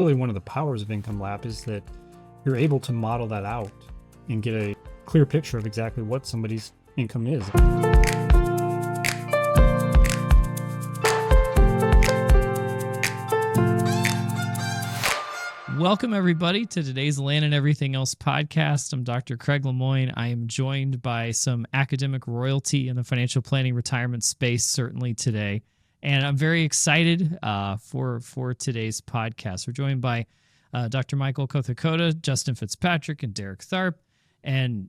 Really, one of the powers of Income Lab is that you're able to model that out and get a clear picture of exactly what somebody's income is. Welcome, everybody, to today's Land and Everything Else podcast. I'm Dr. Craig Lemoyne. I am joined by some academic royalty in the financial planning retirement space, certainly today. And I'm very excited for today's podcast. We're joined by Dr. Michael Kothakota, Justin Fitzpatrick, and Derek Tharp. And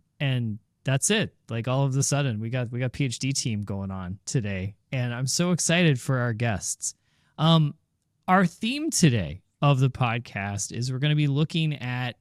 that's it. Like, all of a sudden, we got PhD team going on today. And I'm so excited for our guests. Our theme today of the podcast is we're going to be looking at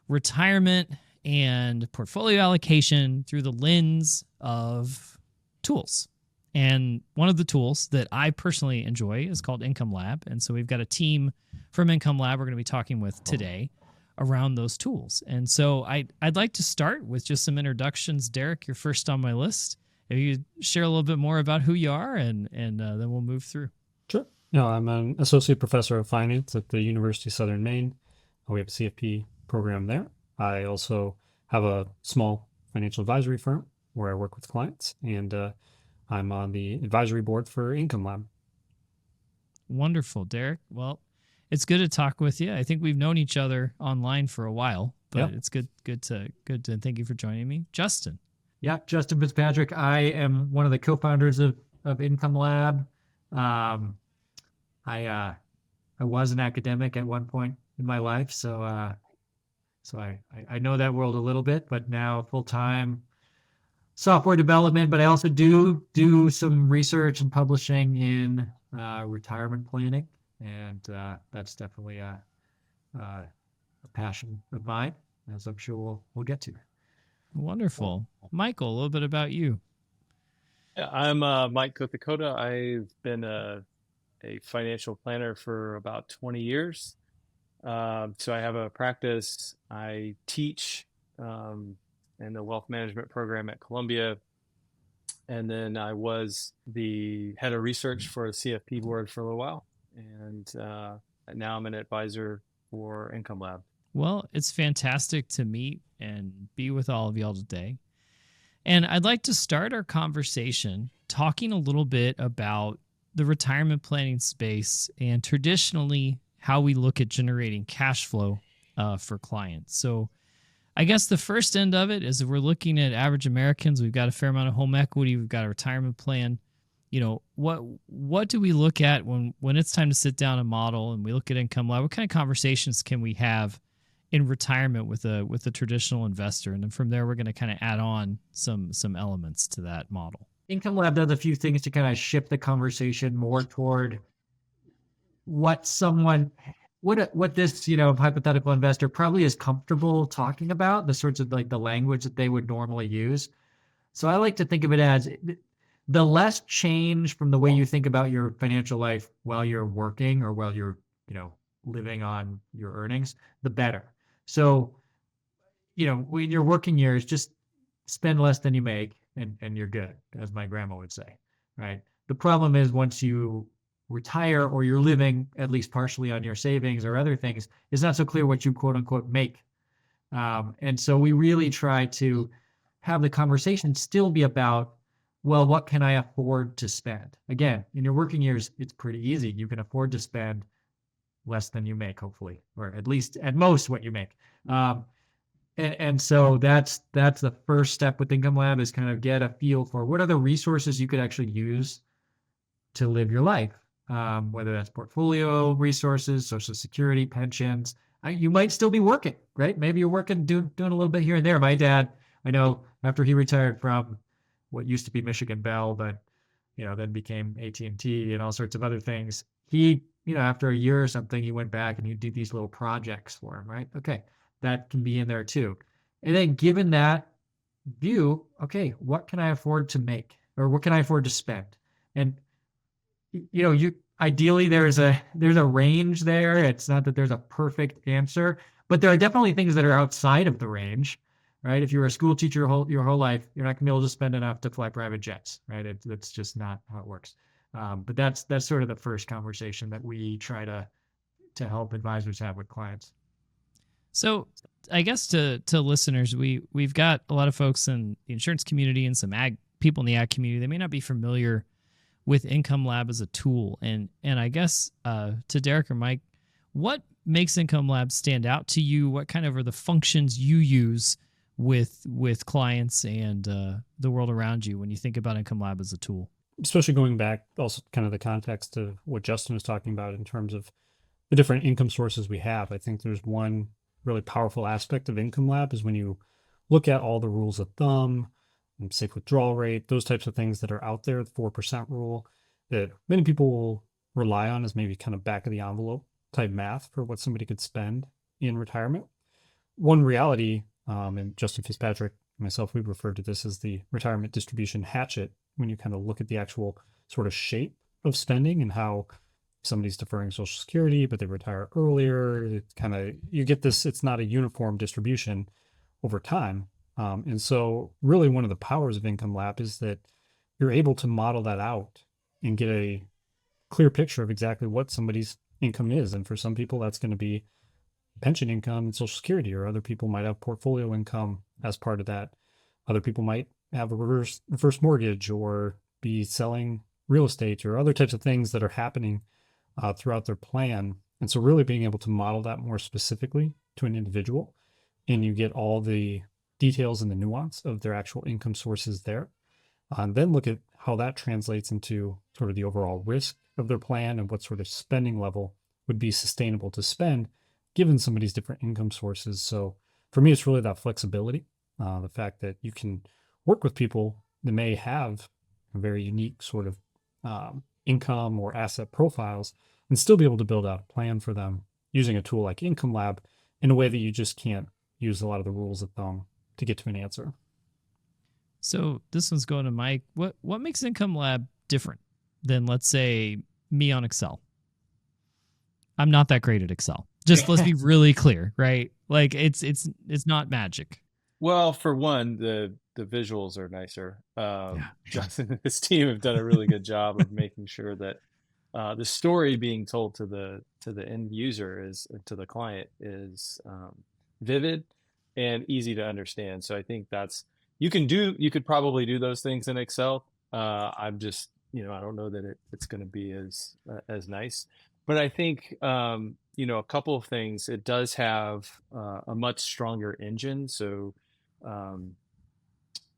retirement and portfolio allocation through the lens of tools. And one of the tools that I personally enjoy is called Income Lab. And so we've got a team from Income Lab we're going to be talking with today around those tools. And so I'd like to start with just some introductions. Derek, you're first on my list. If you could share a little bit more about who you are, and then we'll move through. Sure. Yeah, I'm an associate professor of finance at the University of Southern Maine. We have a CFP program there. I also have a small financial advisory firm where I work with clients, and I'm on the advisory board for Income Lab. Wonderful, Derek. Well, it's good to talk with you. I think we've known each other online for a while, but It's good to thank you for joining me. Justin. Yeah, Justin Fitzpatrick. I am one of the co-founders of Income Lab. I was an academic at one point in my life, so I know that world a little bit, but now full-time software development. But I also do some research and publishing in retirement planning, and that's definitely a passion of mine, as I'm sure we'll get to. Wonderful. Michael, a little bit about you. Yeah, I'm Mike Kothakota. I've been a financial planner for about 20 years. So I have a practice. I teach in the wealth management program at Columbia. And then I was the head of research for the CFP board for a little while. And now I'm an advisor for Income Lab. Well, it's fantastic to meet and be with all of y'all today. And I'd like to start our conversation talking a little bit about the retirement planning space and traditionally how we look at generating cash flow for clients. So I guess the first end of it is if we're looking at average Americans, we've got a fair amount of home equity, we've got a retirement plan. You know, what do we look at when it's time to sit down and model and we look at Income Lab? What kind of conversations can we have in retirement with a traditional investor? And then from there, we're going to kind of add on some elements to that model. Income Lab does a few things to kind of shift the conversation more toward what this, hypothetical investor probably is comfortable talking about, the sorts of like the language that they would normally use. So I like to think of it as the less change from the way you think about your financial life while you're working or while you're, living on your earnings, the better. So, when your working years, just spend less than you make and you're good, as my grandma would say, right? The problem is once you retire or you're living at least partially on your savings or other things, it's not so clear what you quote unquote make. And so we really try to have the conversation still be about, well, what can I afford to spend? Again, in your working years, it's pretty easy. You can afford to spend less than you make, hopefully, or at least at most what you make. And so that's the first step with Income Lab, is kind of get a feel for what are the resources you could actually use to live your life, whether that's portfolio resources, Social Security, pensions. You might still be working, right? Maybe you're working, doing a little bit here and there. My dad, I know after he retired from what used to be Michigan Bell, but then became AT&T and all sorts of other things, he, after a year or something, he went back and he'd do these little projects for him, right? Okay. That can be in there too. And then given that view, okay, what can I afford to make, or what can I afford to spend? And, you ideally there's a range there. It's not that there's a perfect answer, but there are definitely things that are outside of the range, right? If you're a school teacher your whole life, you're not gonna be able to spend enough to fly private jets, right? That's just not how it works. But that's sort of the first conversation that we try to to help advisors have with clients. So I guess to listeners, we've got a lot of folks in the insurance community and some people in the ag community. They may not be familiar with Income Lab as a tool. And I guess to Derek or Mike, what makes Income Lab stand out to you? What kind of are the functions you use with clients and the world around you when you think about Income Lab as a tool? Especially going back also kind of the context of what Justin was talking about in terms of the different income sources we have. I think there's one really powerful aspect of Income Lab is when you look at all the rules of thumb, safe withdrawal rate, those types of things that are out there, the 4% rule that many people will rely on as maybe kind of back of the envelope type math for what somebody could spend in retirement. One reality, and Justin Fitzpatrick and myself, we refer to this as the retirement distribution hatchet, when you kind of look at the actual sort of shape of spending and how somebody's deferring Social Security, but they retire earlier. It kind of, you get this, it's not a uniform distribution over time. And so really one of the powers of Income Lab is that you're able to model that out and get a clear picture of exactly what somebody's income is. And for some people, that's going to be pension income and Social Security, or other people might have portfolio income as part of that. Other people might have a reverse mortgage or be selling real estate or other types of things that are happening throughout their plan. And so really being able to model that more specifically to an individual, and you get all the details and the nuance of their actual income sources there. And then look at how that translates into sort of the overall risk of their plan and what sort of spending level would be sustainable to spend given somebody's different income sources. So for me, it's really that flexibility, the fact that you can work with people that may have a very unique sort of income or asset profiles and still be able to build out a plan for them using a tool like Income Lab in a way that you just can't use a lot of the rules of thumb to get to an answer. So this one's going to Mike. What makes Income Lab different than, let's say, me on Excel? I'm not that great at Excel. Just let's be really clear, right? Like it's not magic. Well, for one, the visuals are nicer. Justin and his team have done a really good job of making sure that the story being told to the end user to the client is vivid and easy to understand. So I think you could probably do those things in Excel. I'm just, I don't know that it's going to be as nice, but I think, a couple of things. It does have a much stronger engine. So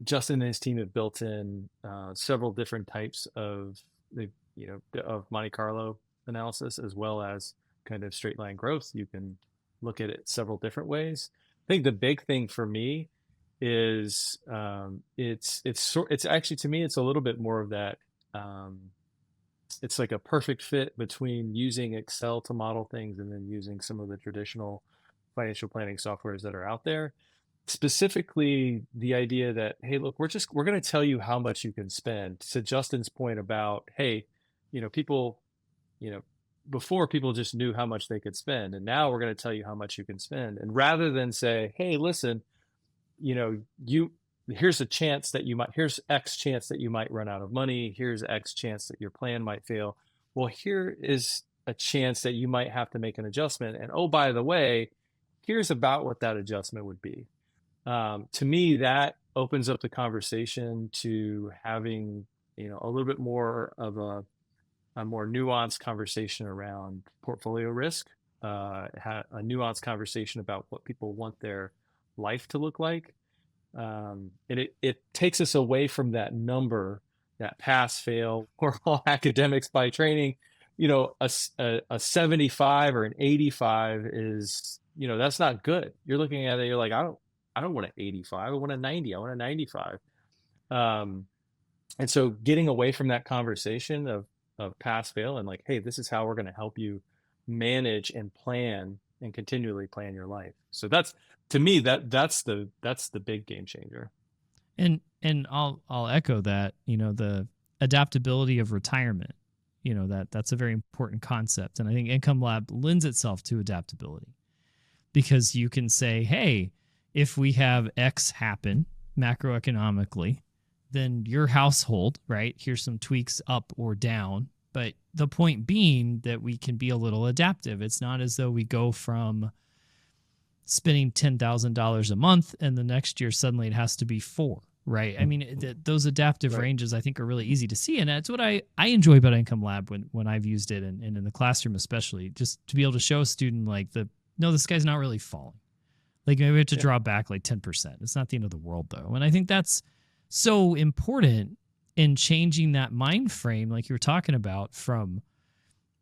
Justin and his team have built in several different types of Monte Carlo analysis, as well as kind of straight line growth. You can look at it several different ways. I think the big thing for me is it's actually, to me, it's a little bit more of that. It's like a perfect fit between using Excel to model things and then using some of the traditional financial planning softwares that are out there. Specifically, the idea that, hey, look, we're going to tell you how much you can spend. To Justin's point about, hey, people, before people just knew how much they could spend, and now we're going to tell you how much you can spend. And rather than say, hey, listen, here's a chance that here's X chance that you might run out of money. Here's X chance that your plan might fail. Well, here is a chance that you might have to make an adjustment. And oh, by the way, here's about what that adjustment would be. To me, that opens up the conversation to having, a little bit more of a more nuanced conversation around portfolio risk, a nuanced conversation about what people want their life to look like. And it takes us away from that number, that pass fail. We're all academics by training. A 75 or an 85 is, that's not good. You're looking at it, you're like, I don't want an 85. I want a 90. I want a 95. And so getting away from that conversation of pass fail and like, hey, this is how we're going to help you manage and plan and continually plan your life. So that's, to me, that's the big game changer. And I'll echo that, the adaptability of retirement, that's a very important concept. And I think Income Lab lends itself to adaptability, because you can say, hey, if we have X happen macroeconomically, then your household, right, here's some tweaks up or down But the point being that we can be a little adaptive. It's not as though we go from spending $10,000 a month and the next year suddenly it has to be 4, right? I mean, those adaptive ranges I think are really easy to see. And that's what I enjoy about Income Lab when I've used it and in the classroom especially, just to be able to show a student like no, this guy's not really falling. Like maybe we have to draw back like 10%. It's not the end of the world though. And I think that's so important in changing that mind frame, like you were talking about, from,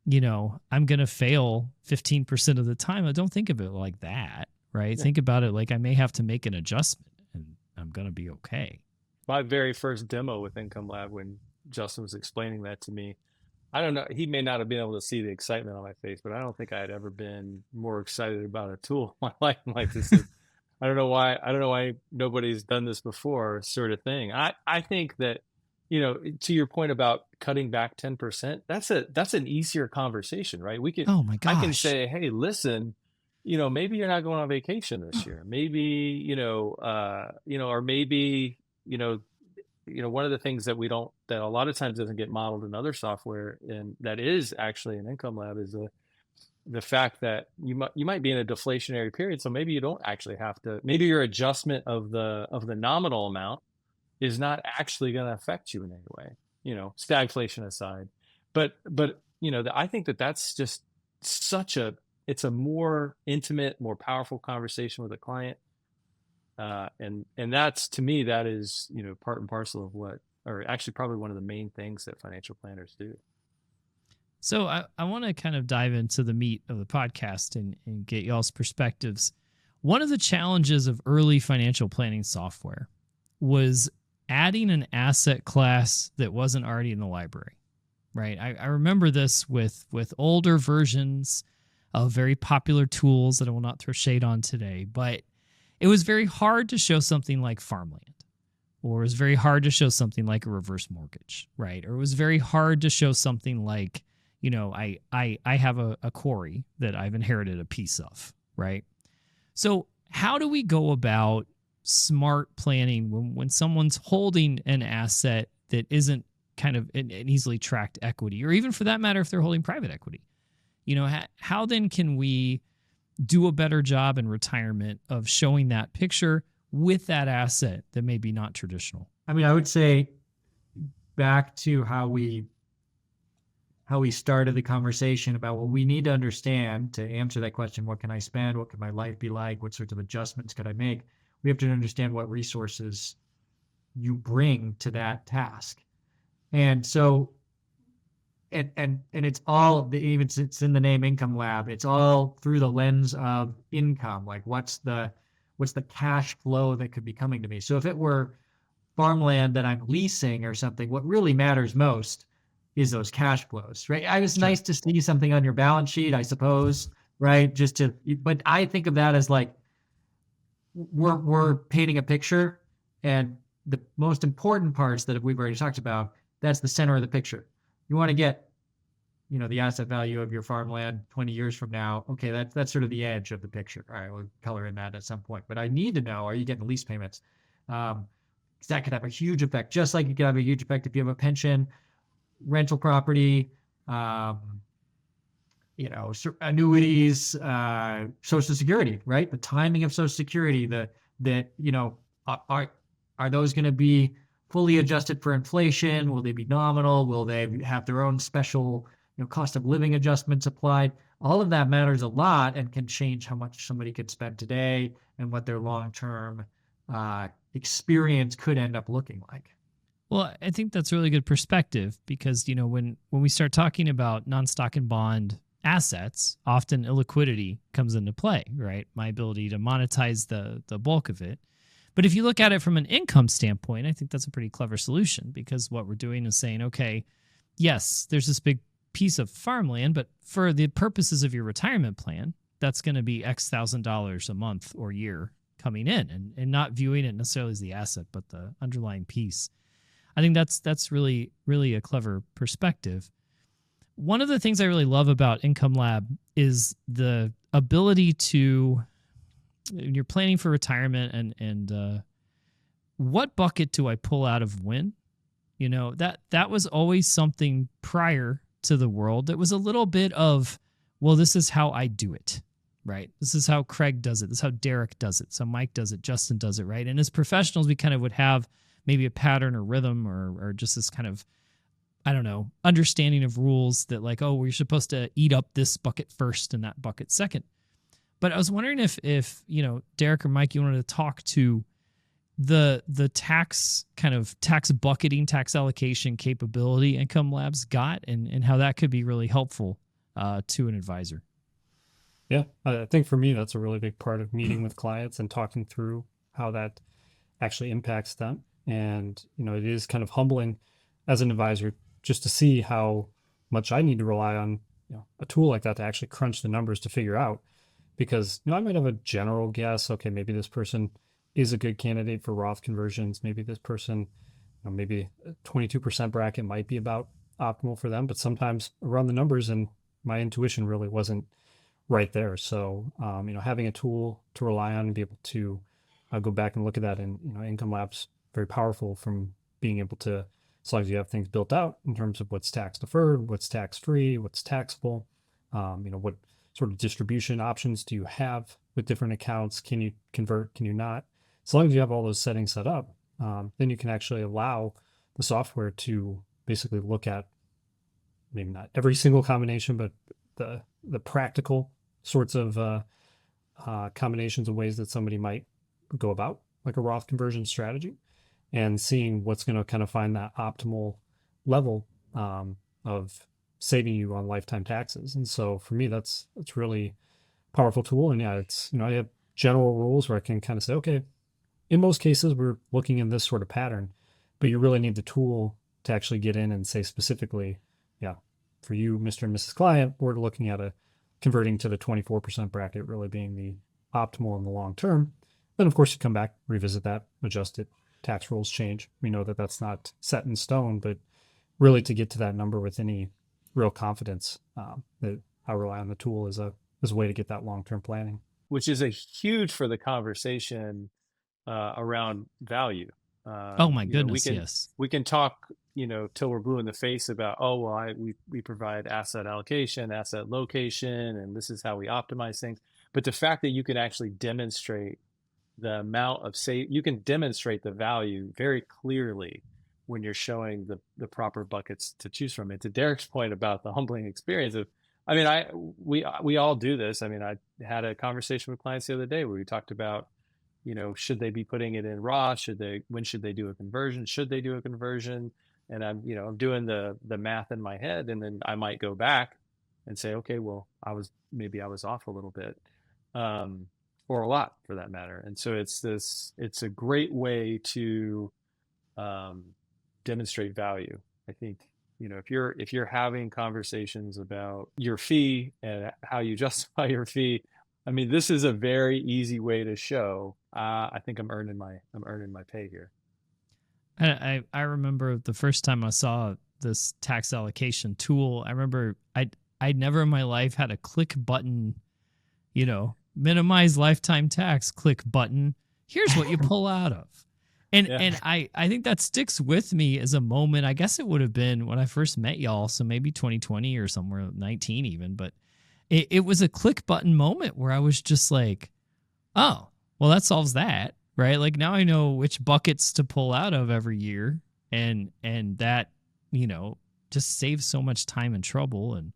I'm going to fail 15% of the time. I don't think of it like that, right? Yeah. Think about it like I may have to make an adjustment and I'm going to be okay. My very first demo with Income Lab, when Justin was explaining that to me, I don't know, he may not have been able to see the excitement on my face, but I don't think I had ever been more excited about a tool in my life like this. I don't know why nobody's done this before, sort of thing. I think that, to your point about cutting back 10%, that's an easier conversation, right? Oh my gosh. I can say, hey, listen, maybe you're not going on vacation this year. Maybe, or maybe, one of the things that that a lot of times doesn't get modeled in other software, and that is actually an Income Lab, is the fact that you might be in a deflationary period. So maybe you don't actually have to, maybe your adjustment of the nominal amount is not actually going to affect you in any way, stagflation aside. But I think that's just it's a more intimate, more powerful conversation with a client. And that's, to me, that is, part and parcel of or actually probably one of the main things that financial planners do. So I want to kind of dive into the meat of the podcast and get y'all's perspectives. One of the challenges of early financial planning software was adding an asset class that wasn't already in the library, right? I remember this with older versions of very popular tools that I will not throw shade on today, but it was very hard to show something like farmland, or it was very hard to show something like a reverse mortgage, right? Or it was very hard to show something like, I have a quarry that I've inherited a piece of, right? So how do we go about smart planning when someone's holding an asset that isn't kind of an easily tracked equity, or even for that matter, if they're holding private equity? How then can we do a better job in retirement of showing that picture with that asset that may be not traditional? I mean, I would say back to how we started the conversation about what we need to understand to answer that question. What can I spend? What can my life be like? What sorts of adjustments could I make? We have to understand what resources you bring to that task. And so, and it's all, even it's in the name Income Lab, it's all through the lens of income. Like what's the cash flow that could be coming to me? So if it were farmland that I'm leasing or something, what really matters most is those cash flows, right? It was nice to see something on your balance sheet, I suppose, right? But I think of that as like, we're painting a picture, and the most important parts that we've already talked about, that's the center of the picture. You want to get, the asset value of your farmland 20 years from now. Okay, that's sort of the edge of the picture. All right, we'll color in that at some point. But I need to know, are you getting lease payments? Because that could have a huge effect, just like it could have a huge effect if you have a pension, rental property, annuities, Social Security, right? The timing of Social Security, are those going to be fully adjusted for inflation? Will they be nominal? Will they have their own special, cost of living adjustments applied? All of that matters a lot and can change how much somebody could spend today and what their long-term experience could end up looking like. Well, I think that's a really good perspective because, when we start talking about non-stock and bond assets, often illiquidity comes into play, right? My ability to monetize the bulk of it. But if you look at it from an income standpoint, I think that's a pretty clever solution, because what we're doing is saying, okay, yes, there's this big piece of farmland, but for the purposes of your retirement plan, that's going to be X $1,000 a month or year coming in, and not viewing it necessarily as the asset, but the underlying piece. I think that's really, really a clever perspective. One of the things I really love about Income Lab is the ability to, when you're planning for retirement and what bucket do I pull out of when? That was always something prior to the world that was a little bit of, well, this is how I do it, right? This is how Craig does it. This is how Derek does it. So Mike does it. Justin does it, right? And as professionals, we kind of would have maybe a pattern or rhythm or just this kind of, I don't know, understanding of rules that like, oh, we're supposed to eat up this bucket first and that bucket second. But I was wondering if Derek or Mike, you wanted to talk to the tax kind of tax bucketing, tax allocation capability Income Labs got and how that could be really helpful to an advisor. Yeah, I think for me, that's a really big part of meeting with clients and talking through how that actually impacts them. And, it is kind of humbling as an advisor just to see how much I need to rely on, a tool like that to actually crunch the numbers to figure out. Because, I might have a general guess, okay, maybe this person is a good candidate for Roth conversions. Maybe this person, maybe a 22% bracket might be about optimal for them. But sometimes I run the numbers and my intuition really wasn't right there. So, having a tool to rely on and be able to go back and look at that, and Income Labs very powerful from being able to, as long as you have things built out in terms of what's tax deferred, what's tax free, what's taxable, what sort of distribution options do you have with different accounts? Can you convert? Can you not? As long as you have all those settings set up, then you can actually allow the software to basically look at maybe not every single combination, but the practical sorts of combinations of ways that somebody might go about like a Roth conversion strategy, and seeing what's going to kind of find that optimal level of saving you on lifetime taxes. And so for me, that's really powerful tool. And yeah, it's, I have general rules where I can kind of say, okay, in most cases, we're looking in this sort of pattern, but you really need the tool to actually get in and say specifically, yeah, for you, Mr. and Mrs. Client, we're looking at converting to the 24% bracket really being the optimal in the long term. Then of course you come back, revisit that, adjust it, tax rules change. We know that that's not set in stone, but really to get to that number with any real confidence, that I rely on the tool as a way to get that long-term planning. Which is a huge for the conversation around value. Oh my goodness, yes. We can talk, till we're blue in the face about, oh, well, we provide asset allocation, asset location, and this is how we optimize things. But the fact that you can actually demonstrate the amount of you can demonstrate the value very clearly when you're showing the proper buckets to choose from. And to Derek's point about the humbling experience of, we all do this. I had a conversation with clients the other day where we talked about, should they be putting it in Roth? When should they do a conversion? Should they do a conversion? And I'm doing the math in my head, and then I might go back and say, okay, well, I was off a little bit, or a lot for that matter. And so it's a great way to demonstrate value. I think, if you're having conversations about your fee and how you justify your fee, this is a very easy way to show, I think I'm earning my pay here. I remember the first time I saw this tax allocation tool, I remember I'd never in my life had a click button, minimize lifetime tax, click button. Here's what you pull out of. And I think that sticks with me as a moment. I guess it would have been when I first met y'all, so maybe 2020 or somewhere, 19 even, but it was a click button moment where I was just like, oh, well, that solves that, right? Like now I know which buckets to pull out of every year, and that, just saves so much time and trouble. And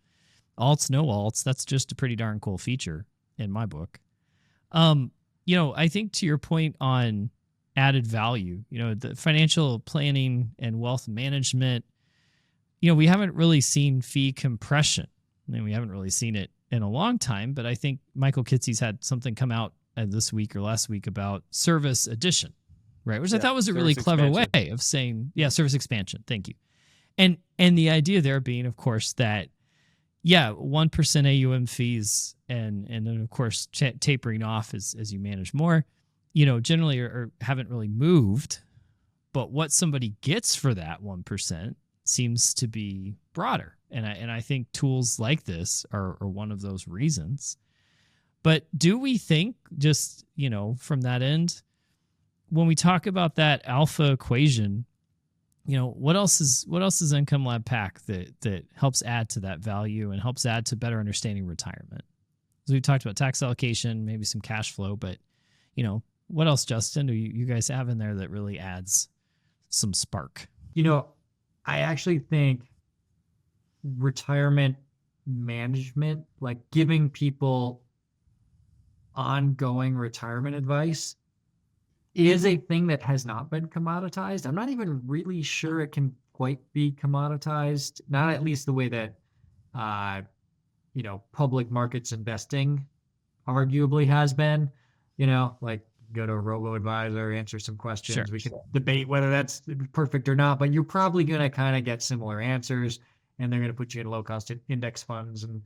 alts, no alts, that's just a pretty darn cool feature in my book. I think to your point on added value, the financial planning and wealth management, we haven't really seen fee compression. We haven't really seen it in a long time, but I think Michael Kitcey's had something come out this week or last week about service addition, right? Which I thought was a really clever way of saying, service expansion. Thank you. And the idea there being, of course, that 1% AUM fees and then of course tapering off as you manage more, generally or haven't really moved, but what somebody gets for that 1% seems to be broader. And I think tools like this are one of those reasons. But do we think just, from that end, when we talk about that alpha equation, what else is Income Lab Pack that helps add to that value and helps add to better understanding retirement? So we talked about tax allocation, maybe some cash flow, but what else, Justin, do you guys have in there that really adds some spark? I actually think retirement management, like giving people ongoing retirement advice, is a thing that has not been commoditized. I'm not even really sure it can quite be commoditized, not at least the way that, public markets investing arguably has been, like go to a robo-advisor, answer some questions. Sure. We can debate whether that's perfect or not, but you're probably going to kind of get similar answers, and they're going to put you in low-cost index funds and,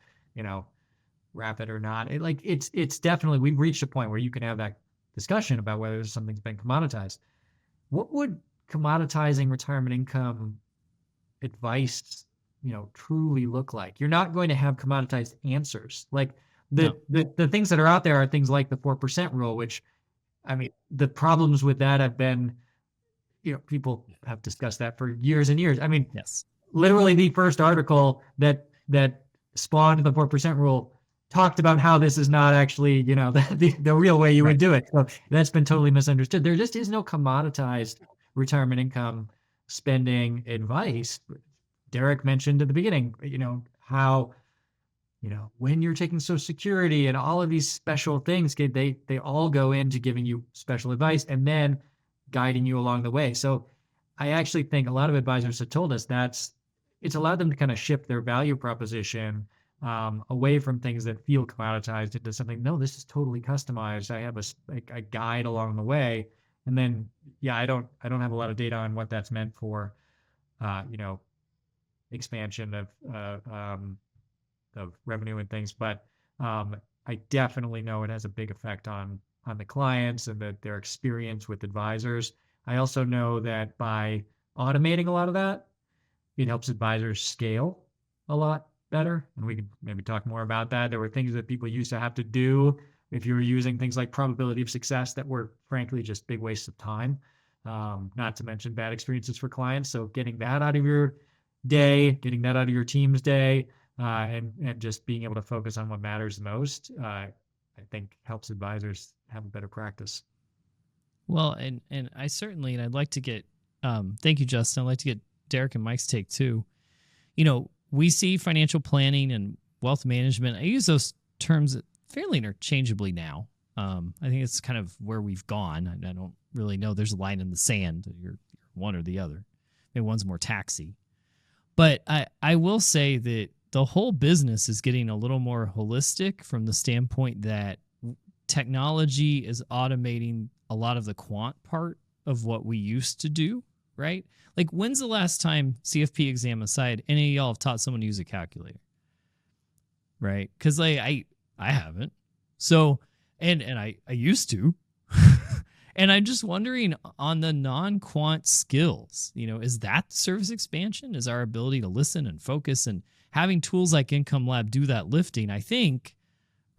wrap it or not. It's definitely, we've reached a point where you can have that discussion about whether something's been commoditized. What would commoditizing retirement income advice, truly look like? You're not going to have commoditized answers. Like the things that are out there are things like the 4% rule, which, I mean, the problems with that have been, people have discussed that for years and years. I mean, yes, literally the first article that spawned the 4% rule talked about how this is not actually, the real way you would do it. So that's been totally misunderstood. There just is no commoditized retirement income spending advice. Derek mentioned at the beginning, how, when you're taking Social Security and all of these special things, they all go into giving you special advice and then guiding you along the way. So I actually think a lot of advisors have told us it's allowed them to kind of shift their value proposition away from things that feel commoditized into something, no, this is totally customized. I have a guide along the way. And then, I don't have a lot of data on what that's meant for, expansion of revenue and things. But I definitely know it has a big effect on the clients and their experience with advisors. I also know that by automating a lot of that, it helps advisors scale a lot better. And we could maybe talk more about that. There were things that people used to have to do if you were using things like probability of success that were frankly just big wastes of time, not to mention bad experiences for clients. So getting that out of your day, getting that out of your team's day, and just being able to focus on what matters most, I think helps advisors have a better practice. Well, and I certainly, and I'd like to get, thank you, Justin. I'd like to get Derek and Mike's take too. We see financial planning and wealth management. I use those terms fairly interchangeably now. I think it's kind of where we've gone. I don't really know. There's a line in the sand. You're one or the other. Maybe one's more taxi. But I will say that the whole business is getting a little more holistic from the standpoint that technology is automating a lot of the quant part of what we used to do, right? Like, when's the last time, CFP exam aside, any of y'all have taught someone to use a calculator? Right? Because I haven't. So, and I used to. And I'm just wondering on the non-quant skills, is that service expansion? Is our ability to listen and focus and having tools like Income Lab do that lifting, I think,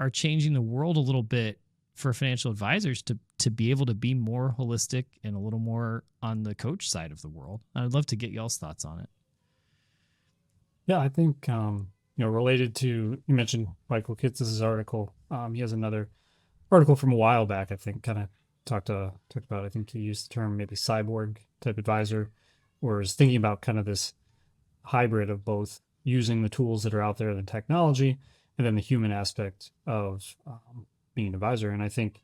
are changing the world a little bit for financial advisors to be able to be more holistic and a little more on the coach side of the world. I'd love to get y'all's thoughts on it. Yeah, I think, related to, you mentioned Michael Kitz's article. He has another article from a while back, I think, kind of talked about, I think he used the term maybe cyborg type advisor, or is thinking about kind of this hybrid of both using the tools that are out there, the technology, and then the human aspect of being an advisor. And I think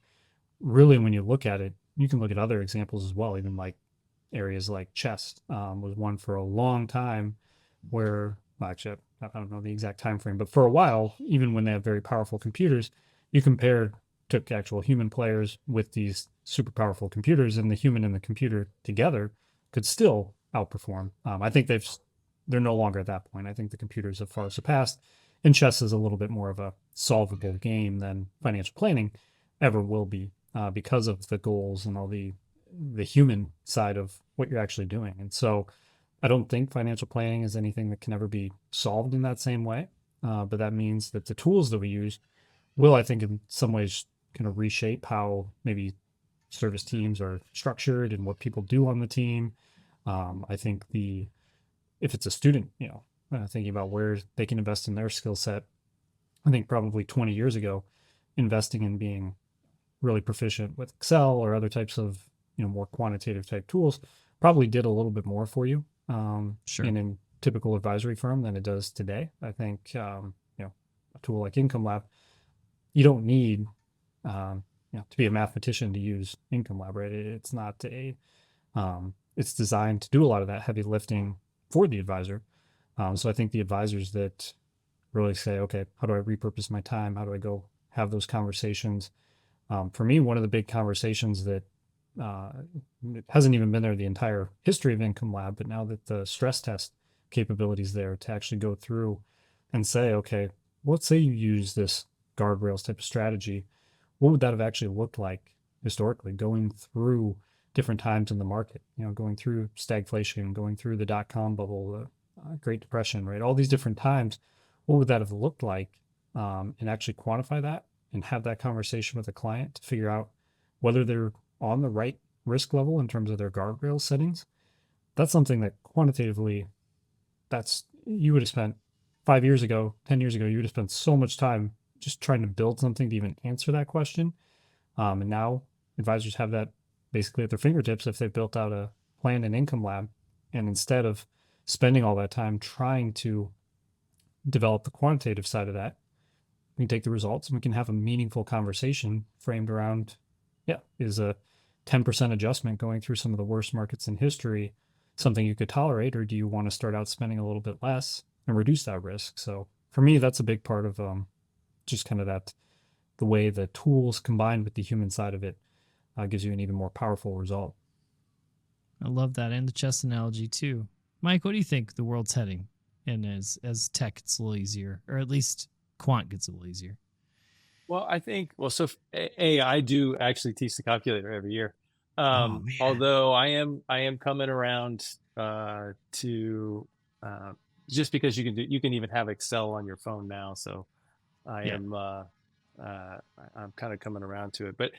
really when you look at it, you can look at other examples as well, even like areas like chess was one for a long time where, well, actually, I don't know the exact time frame, but for a while, even when they have very powerful computers, you took actual human players with these super powerful computers, and the human and the computer together could still outperform. I think they're no longer at that point. I think the computers have far surpassed, and chess is a little bit more of a solvable game than financial planning ever will be, because of the goals and all the human side of what you're actually doing. And so I don't think financial planning is anything that can ever be solved in that same way. But that means that the tools that we use will, I think, in some ways kind of reshape how maybe service teams are structured and what people do on the team. I think if it's a student, thinking about where they can invest in their skill set, I think probably 20 years ago, investing in being really proficient with Excel or other types of more quantitative type tools probably did a little bit more for you Sure. in a typical advisory firm than it does today. I think a tool like Income Lab, you don't need to be a mathematician to use Income Lab, right? It's not it's designed to do a lot of that heavy lifting for the advisor. So I think the advisors that really say, okay, how do I repurpose my time? How do I go have those conversations? For me, one of the big conversations that uh, it hasn't even been there the entire history of Income Lab, but now that the stress test capabilities there to actually go through and say, okay, let's say you use this guardrails type of strategy, what would that have actually looked like historically, going through different times in the market, going through stagflation, going through the dot-com bubble, the Great Depression, right? All these different times, what would that have looked like? And actually quantify that and have that conversation with a client to figure out whether they're on the right risk level in terms of their guardrail settings. That's something that quantitatively, you would have spent 5 years ago, 10 years ago, you would have spent so much time just trying to build something to even answer that question. And now advisors have that basically at their fingertips if they've built out a plan and Income Lab. And instead of spending all that time trying to develop the quantitative side of that, we can take the results and we can have a meaningful conversation framed around, is a 10% adjustment going through some of the worst markets in history something you could tolerate, or do you want to start out spending a little bit less and reduce that risk? So for me, that's a big part of just kind of the way the tools combined with the human side of it gives you an even more powerful result. I love that, and the chess analogy too. Mike, what do you think the world's heading? And as tech gets a little easier, or at least quant gets a little easier. Well, I think, so I do actually teach the calculator every year. Oh man. Although I am coming around to just because you can even have Excel on your phone now. So I Yeah. am I'm kind of coming around to it. But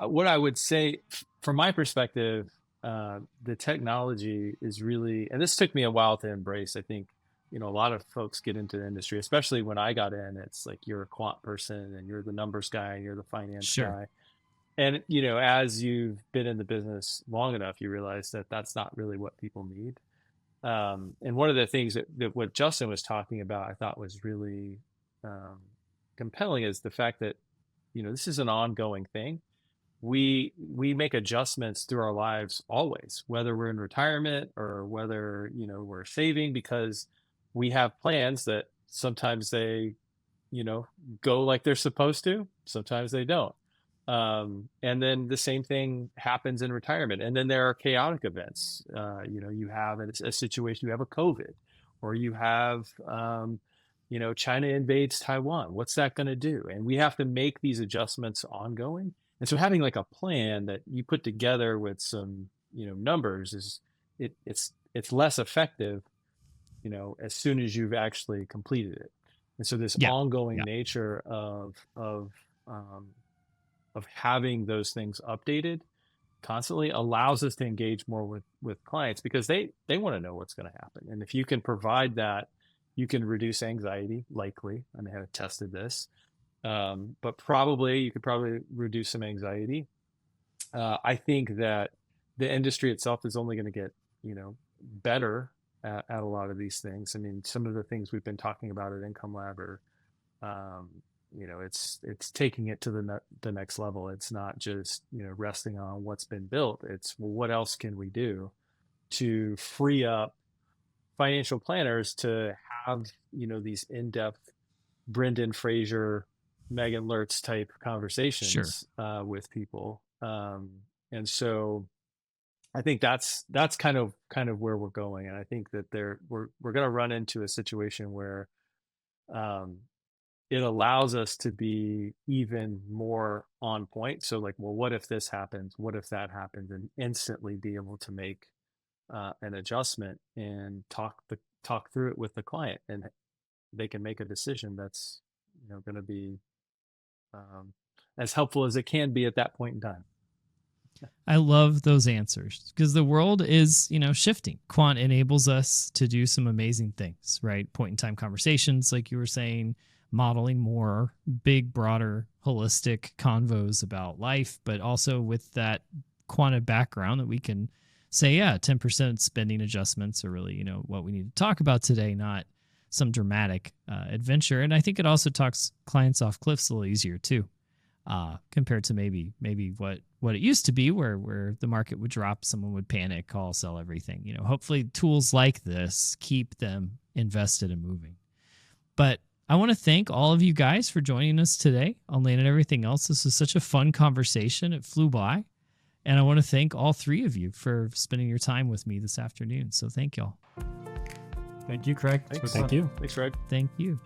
what I would say from my perspective, the technology is really, and this took me a while to embrace. I think a lot of folks get into the industry, especially when I got in. It's like you're a quant person and you're the numbers guy and you're the finance Sure. guy. And as you've been in the business long enough, you realize that that's not really what people need. And one of the things that what Justin was talking about, I thought was really um, compelling, is the fact that this is an ongoing thing. We make adjustments through our lives always, whether we're in retirement or whether we're saving, because we have plans that sometimes they go like they're supposed to, sometimes they don't. And then the same thing happens in retirement. And then there are chaotic events. You have a situation, you have a COVID, or you have, China invades Taiwan. What's that going to do? And we have to make these adjustments ongoing. And so having like a plan that you put together with some, numbers it's less effective, as soon as you've actually completed it. And so this Yeah. ongoing Yeah. nature um, of having those things updated constantly allows us to engage more with clients, because they want to know what's going to happen. And if you can provide that, you can reduce anxiety. Likely, I mean, I haven't tested this, but you could probably reduce some anxiety. I think that the industry itself is only going to get better at a lot of these things. I mean, some of the things we've been talking about at Income Lab are um, it's taking it to the next level. It's not just resting on what's been built. It's, well, what else can we do to free up financial planners to have these in-depth Brendan Fraser, Megan Lertz type Sure. conversations with people. And so I think that's kind of where we're going. And I think that we're going to run into a situation where um, it allows us to be even more on point. So like, well, what if this happens? What if that happens? And instantly be able to make an adjustment and talk through it with the client, and they can make a decision that's going to be um, as helpful as it can be at that point in time. I love those answers because the world is, shifting. Quant enables us to do some amazing things, right? Point in time conversations, like you were saying, modeling more big, broader, holistic convos about life, but also with that quantitative background that we can say, 10% spending adjustments are really, what we need to talk about today, not some dramatic adventure. And I think it also talks clients off cliffs a little easier too, compared to maybe what it used to be where the market would drop, someone would panic, call, sell everything. Hopefully tools like this keep them invested and moving. But I want to thank all of you guys for joining us today on Land and Everything Else. This was such a fun conversation. It flew by. And I want to thank all three of you for spending your time with me this afternoon. So thank y'all. Thank you, Craig. Thanks. Thank you. Thanks, Fred. Thank you.